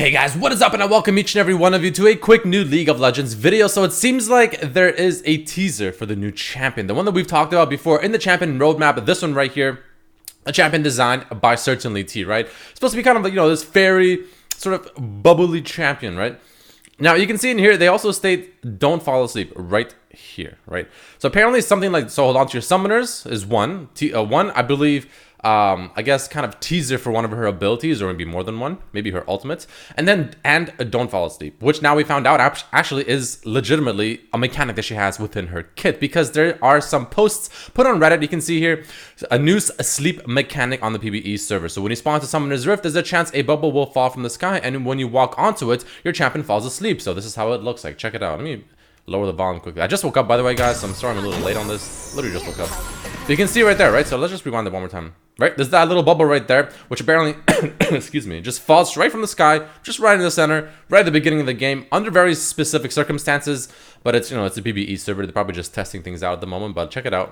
Hey guys, what is up, and I welcome each and every one of you to a quick new League of Legends video. So it seems like there is a teaser for the new champion, the one that we've talked about before in the champion roadmap. This one right here, a champion designed by Certainly T, right? It's supposed to be kind of like, this fairy sort of bubbly champion, right? Now you can see in here they also state don't fall asleep right here, right? So apparently something like, so hold on to your summoners is one, I believe. I guess kind of teaser for one of her abilities, or maybe more than one, maybe her ultimate, and don't fall asleep, which now we found out actually is legitimately a mechanic that she has within her kit, because there are some posts put on Reddit. You can see here a new sleep mechanic on the PvE server. So when you spawn to Summoner's Rift, there's a chance a bubble will fall from the sky, and when you walk onto it, your champion falls asleep. So this is how it looks like. Check it out. Let me lower the volume quickly. I just woke up, by the way, guys, so I'm sorry I'm a little late on this. Literally just woke up. But you can see right there, right? So let's just rewind it one more time. Right, there's that little bubble right there, which apparently, excuse me, just falls straight from the sky, just right in the center, right at the beginning of the game, under very specific circumstances. But it's, it's a PvE server. They're probably just testing things out at the moment. But check it out.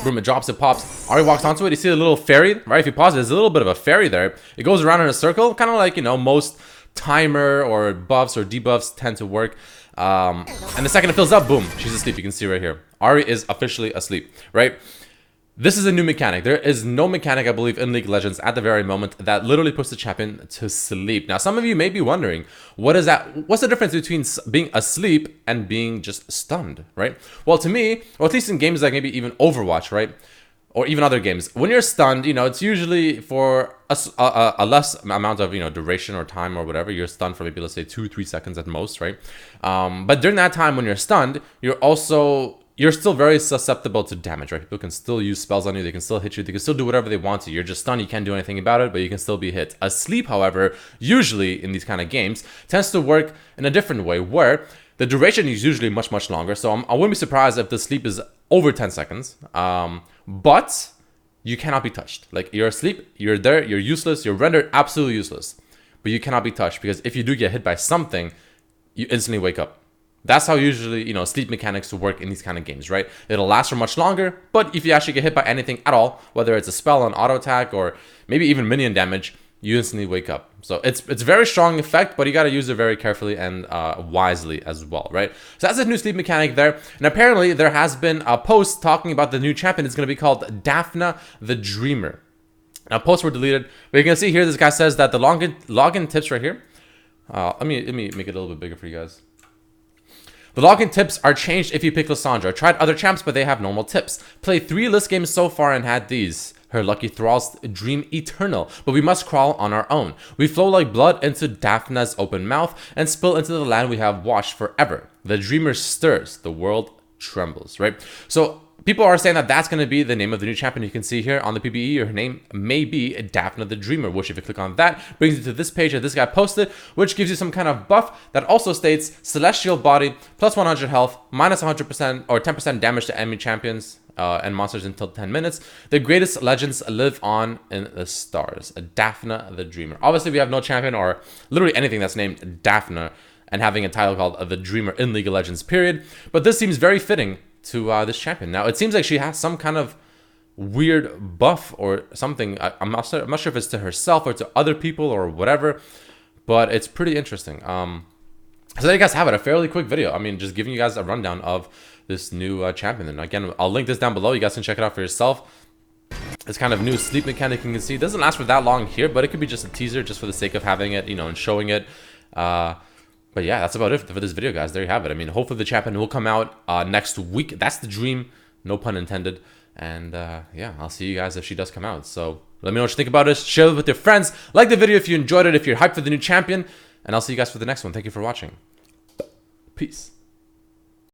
Boom! It drops, it pops. Ari walks onto it. You see the little fairy, right? If you pause it, there's a little bit of a fairy there. It goes around in a circle, kind of like most timer or buffs or debuffs tend to work. And the second it fills up, boom, she's asleep. You can see right here, Ari is officially asleep, right? This is a new mechanic. There is no mechanic, I believe, in League of Legends at the very moment that literally puts the champion to sleep. Now, some of you may be wondering, what's the difference between being asleep and being just stunned, right? Well, to me, or at least in games like maybe even Overwatch, right? Or even other games, when you're stunned, it's usually for a less amount of, duration or time or whatever. You're stunned for maybe, let's say, 2-3 seconds at most, right? But during that time when you're stunned, you're still very susceptible to damage, right? People can still use spells on you. They can still hit you. They can still do whatever they want to. You're just stunned. You can't do anything about it, but you can still be hit. Asleep, however, usually in these kind of games, tends to work in a different way, where the duration is usually much, much longer. So I wouldn't be surprised if the sleep is over 10 seconds. But you cannot be touched. Like, you're asleep, you're there, you're useless, you're rendered absolutely useless. But you cannot be touched, because if you do get hit by something, you instantly wake up. That's how usually, sleep mechanics work in these kind of games, right? It'll last for much longer, but if you actually get hit by anything at all, whether it's a spell, an auto attack, or maybe even minion damage, you instantly wake up. So it's very strong effect, but you got to use it very carefully and wisely as well, right? So that's a new sleep mechanic there. And apparently there has been a post talking about the new champion. It's going to be called Daphna the Dreamer. Now, posts were deleted, but you can see here this guy says that the login tips right here. Let me make it a little bit bigger for you guys. The login tips are changed if you pick Lissandra. I tried other champs, but they have normal tips. Played 3 list games so far and had these. Her lucky thralls dream eternal, but we must crawl on our own. We flow like blood into Daphna's open mouth and spill into the land we have watched forever. The dreamer stirs, the world trembles, right? So people are saying that that's going to be the name of the new champion. You can see here on the PvE, her name may be Daphna the Dreamer, which if you click on that, brings you to this page that this guy posted, which gives you some kind of buff that also states Celestial Body, plus 100 health, minus 100% or 10% damage to enemy champions and monsters until 10 minutes. The greatest legends live on in the stars. Daphna the Dreamer. Obviously, we have no champion or literally anything that's named Daphna and having a title called The Dreamer in League of Legends, period. But this seems very fitting to this champion. Now, it seems like she has some kind of weird buff or something. I'm not sure if it's to herself or to other people or whatever, but it's pretty interesting. So there you guys have it, a fairly quick video. I mean, just giving you guys a rundown of this new champion. And again, I'll link this down below. You guys can check it out for yourself. This kind of new sleep mechanic, you can see, it doesn't last for that long here, but it could be just a teaser just for the sake of having it, and showing it. But yeah, that's about it for this video, guys. There you have it. I mean, hopefully the champion will come out next week. That's the dream, no pun intended. And yeah, I'll see you guys if she does come out. So let me know what you think about it. Share it with your friends. Like the video if you enjoyed it, if you're hyped for the new champion. And I'll see you guys for the next one. Thank you for watching. Peace.